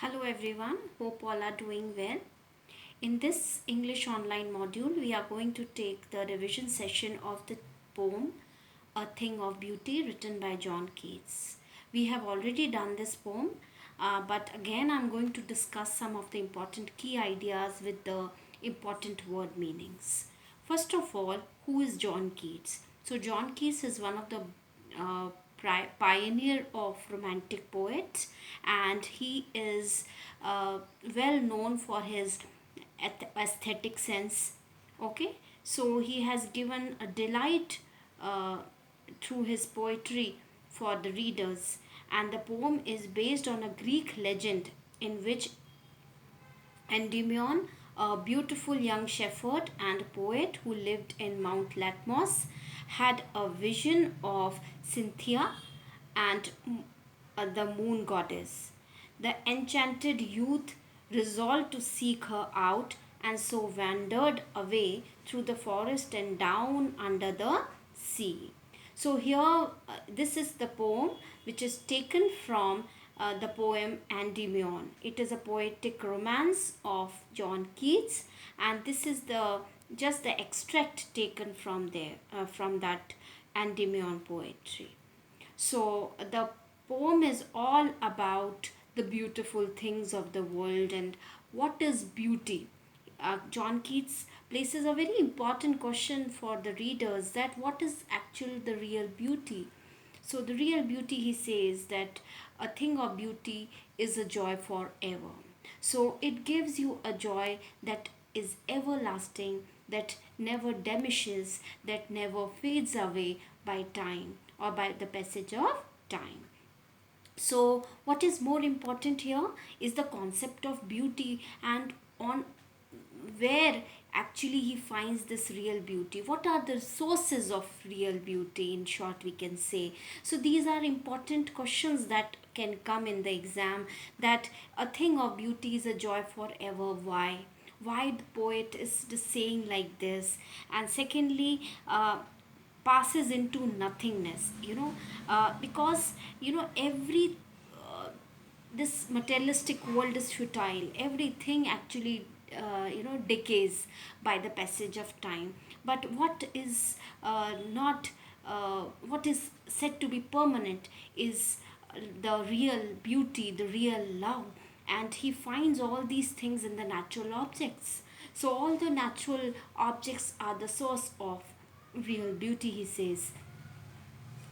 Hello everyone, hope all are doing well. In this English online module, we are going to take the revision session of the poem A Thing of Beauty written by John Keats. We have already done this poem, but again I'm going to discuss some of the important key ideas with the important word meanings. First of all, who is John Keats? So John Keats is one of the uh, pioneer of romantic poets, and he is well known for his aesthetic sense. Okay, so he has given a delight uh, through his poetry for the readers, and the poem is based on a Greek legend in which Endymion, a beautiful young shepherd and poet who lived in Mount Latmos, had a vision of Cynthia and the moon goddess. The enchanted youth resolved to seek her out and so wandered away through the forest and down under the sea. So, here this is the poem which is taken from the poem Endymion. It is a poetic romance of John Keats, and this is the just the extract taken from there from that Endymion poetry. So the poem is all about the beautiful things of the world and what is beauty. John Keats places a very important question for the readers, that what is actually the real beauty. So the real beauty, he says, that a thing of beauty is a joy forever. So it gives you a joy that is everlasting, that never diminishes, that never fades away by time or by the passage of time. So what is more important here is the concept of beauty, and on where actually he finds this real beauty. What are the sources of real beauty, in short we can say. So these are important questions that can come in the exam, that a thing of beauty is a joy forever. Why the poet is just saying like this? And secondly, passes into nothingness, because every this materialistic world is futile. Everything actually decays by the passage of time. But what is not what is said to be permanent is the real beauty, the real love. And he finds all these things in the natural objects. So all the natural objects are the source of real beauty, he says.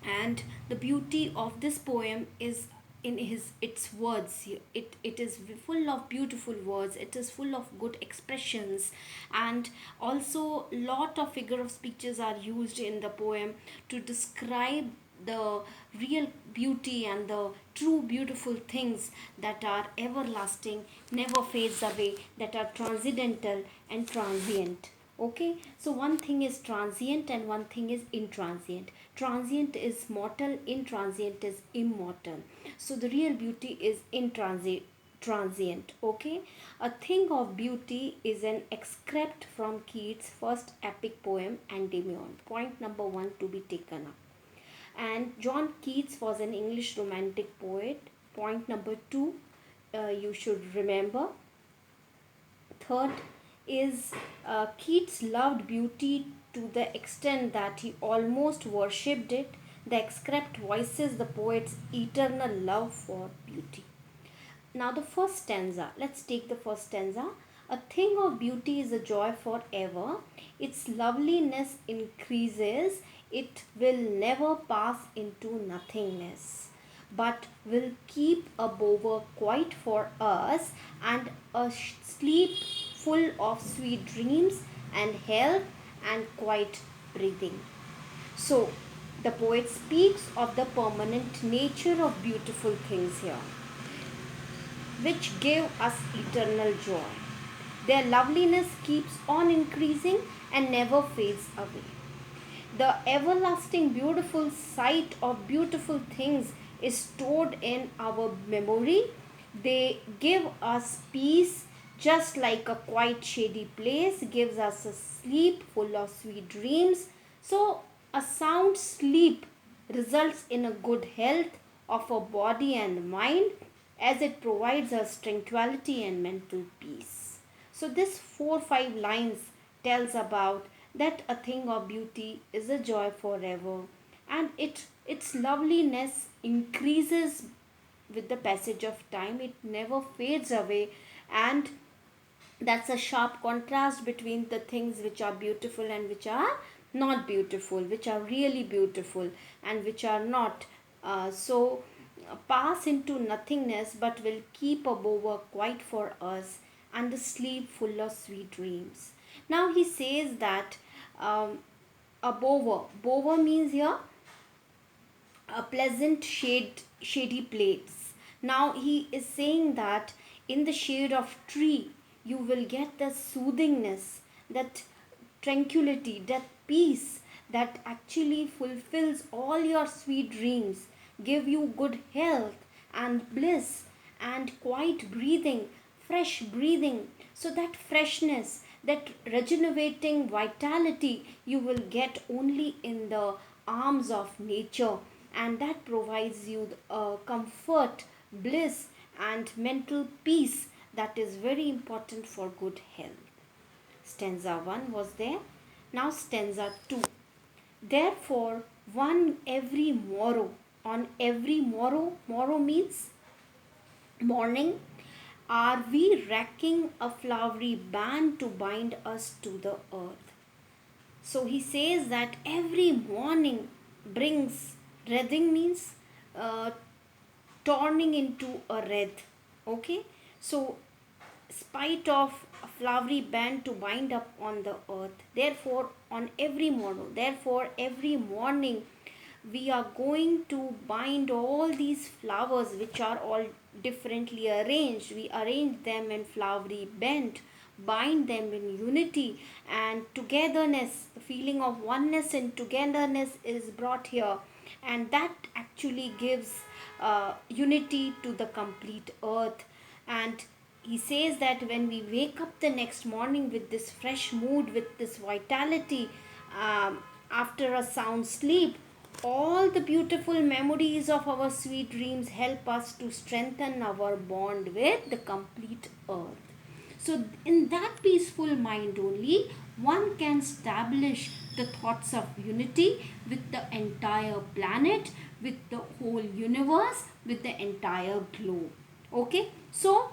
And the beauty of this poem is in its words. It is full of beautiful words, it is full of good expressions, and also lot of figure of speeches are used in the poem to describe the real beauty and the true beautiful things that are everlasting, never fades away, that are transcendental and transient. Okay, so one thing is transient and one thing is intransient. Transient is mortal, intransient is immortal. So the real beauty is intransient. Transient. Okay, a thing of beauty is an excerpt from Keats' first epic poem Endymion. Point number one to be taken up. And John Keats was an English romantic poet. Point number two, you should remember. Third is, Keats loved beauty to the extent that he almost worshipped it. The excerpt voices the poet's eternal love for beauty. Now, the first stanza. Let's take the first stanza. A thing of beauty is a joy forever. Its loveliness increases. It will never pass into nothingness, but will keep a bower quiet for us, and a sleep full of sweet dreams and health and quiet breathing. So, the poet speaks of the permanent nature of beautiful things here, which give us eternal joy. Their loveliness keeps on increasing and never fades away. The everlasting beautiful sight of beautiful things is stored in our memory. They give us peace, just like a quiet shady place gives us a sleep full of sweet dreams. So a sound sleep results in a good health of our body and mind. as it provides us tranquility and mental peace. So this 4 5 lines tells about that a thing of beauty is a joy forever, and its loveliness increases with the passage of time. It never fades away, and that's a sharp contrast between the things which are beautiful and which are not beautiful, which are really beautiful and which are not. Pass into nothingness, but will keep a bower quiet for us and the sleep full of sweet dreams. Now he says that um, a bower means here a pleasant shady place. Now he is saying that in the shade of tree you will get the soothingness, that tranquility, that peace that actually fulfills all your sweet dreams, give you good health and bliss and quiet breathing, fresh breathing. So that freshness, that regenerating vitality you will get only in the arms of nature, and that provides you comfort, bliss, and mental peace that is very important for good health. Stanza 1 was there. Now, stanza 2. Therefore, one every morrow, on every morrow, morrow means morning, are we racking a flowery band to bind us to the earth. So he says that every morning brings, wreathing means uh, turning into a wreath. Okay, so spite of a flowery band to bind up on the earth. Therefore, on every morning, therefore, every morning, we are going to bind all these flowers which are all differently arranged. We arrange them in flowery band, bind them in unity and togetherness. The feeling of oneness and togetherness is brought here, and that actually gives unity to the complete earth. And he says that when we wake up the next morning with this fresh mood, with this vitality, after a sound sleep, all the beautiful memories of our sweet dreams help us to strengthen our bond with the complete earth. So, in that peaceful mind only, one can establish the thoughts of unity with the entire planet, with the whole universe, with the entire globe. Okay, so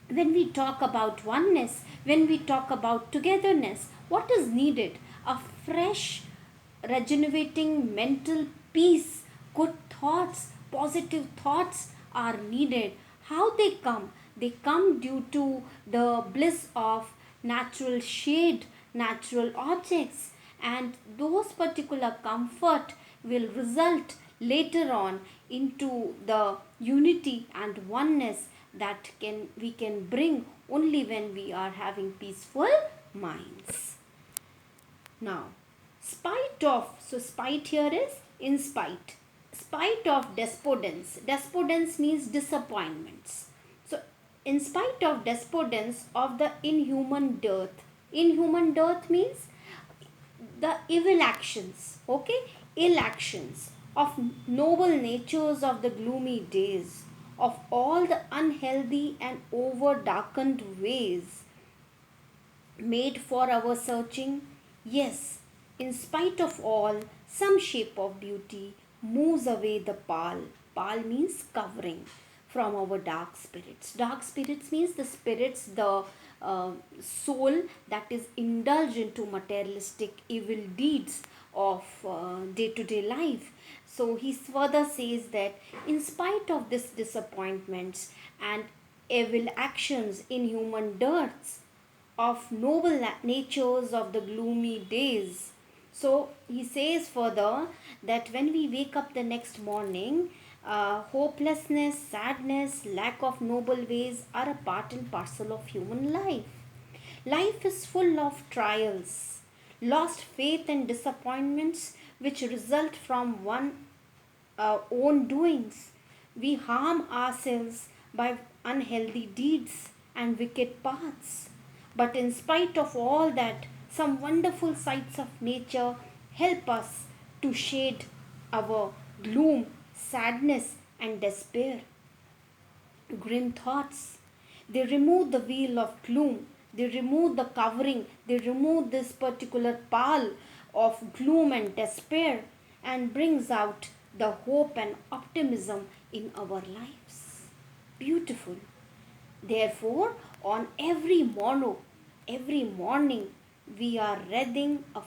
when we talk about oneness, when we talk about togetherness, what is needed? A fresh, regenerating mental peace, good thoughts, positive thoughts are needed. How they come? They come due to the bliss of natural shade, natural objects, and those particular comfort will result later on into the unity and oneness that we can bring only when we are having peaceful minds. Now, spite here is in spite. Spite of despondence. Despondence means disappointments. So, in spite of despondence of the inhuman dearth. Inhuman dearth means the evil actions, okay? Ill actions of noble natures of the gloomy days, of all the unhealthy and over darkened ways made for our searching. Yes, in spite of all, some shape of beauty moves away the pall. Pall means covering from our dark spirits. Dark spirits means the spirits, the soul that is indulged into materialistic evil deeds of day to day life. So he further says that in spite of this disappointments and evil actions in human dearths, of noble natures of the gloomy days. So he says further that when we wake up the next morning, hopelessness, sadness, lack of noble ways are a part and parcel of human life. Life is full of trials, lost faith, and disappointments which result from one own doings. We harm ourselves by unhealthy deeds and wicked paths. But in spite of all that, some wonderful sights of nature help us to shade our gloom, sadness, and despair. grim thoughts. They remove the veil of gloom. They remove the covering. They remove this particular pall of gloom and despair and brings out the hope and optimism in our lives. Beautiful. Therefore, on every morning, we are wreathing a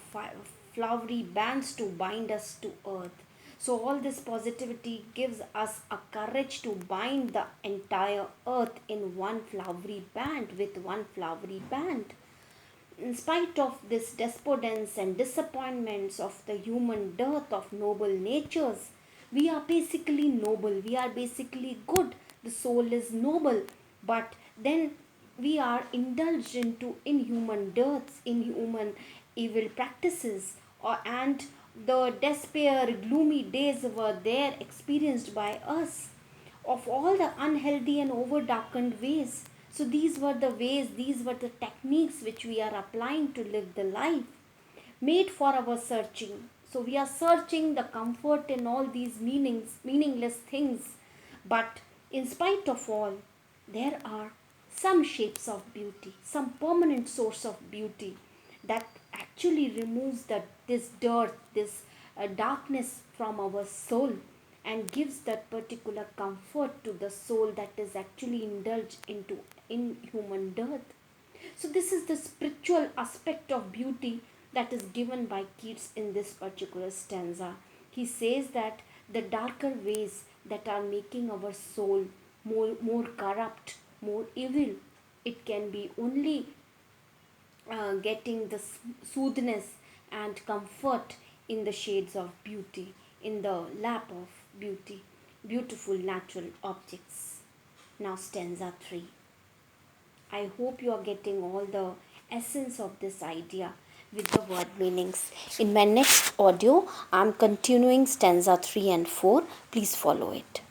flowery bands to bind us to earth. So, all this positivity gives us a courage to bind the entire earth in one flowery band with one flowery band. In spite of this despondence and disappointments of the human dearth of noble natures, we are basically noble, we are basically good, the soul is noble, but then we are indulged into inhuman dearths, inhuman evil practices, and the despair, gloomy days were there experienced by us of all the unhealthy and over darkened ways. So, these were the ways, these were the techniques which we are applying to live the life made for our searching. So, we are searching the comfort in all these meaningless things. But in spite of all, there are some shapes of beauty, some permanent source of beauty that actually removes this dirt, this darkness from our soul and gives that particular comfort to the soul that is actually indulged into inhuman death. So, this is the spiritual aspect of beauty that is given by Keats in this particular stanza. He says that the darker ways that are making our soul more corrupt, more evil, it can be only getting the soothness and comfort in the shades of beauty, in the lap of beauty, beautiful natural objects. Now, stanza 3. I hope you are getting all the essence of this idea with the word meanings. In my next audio, I am continuing stanza 3 and 4. Please follow it.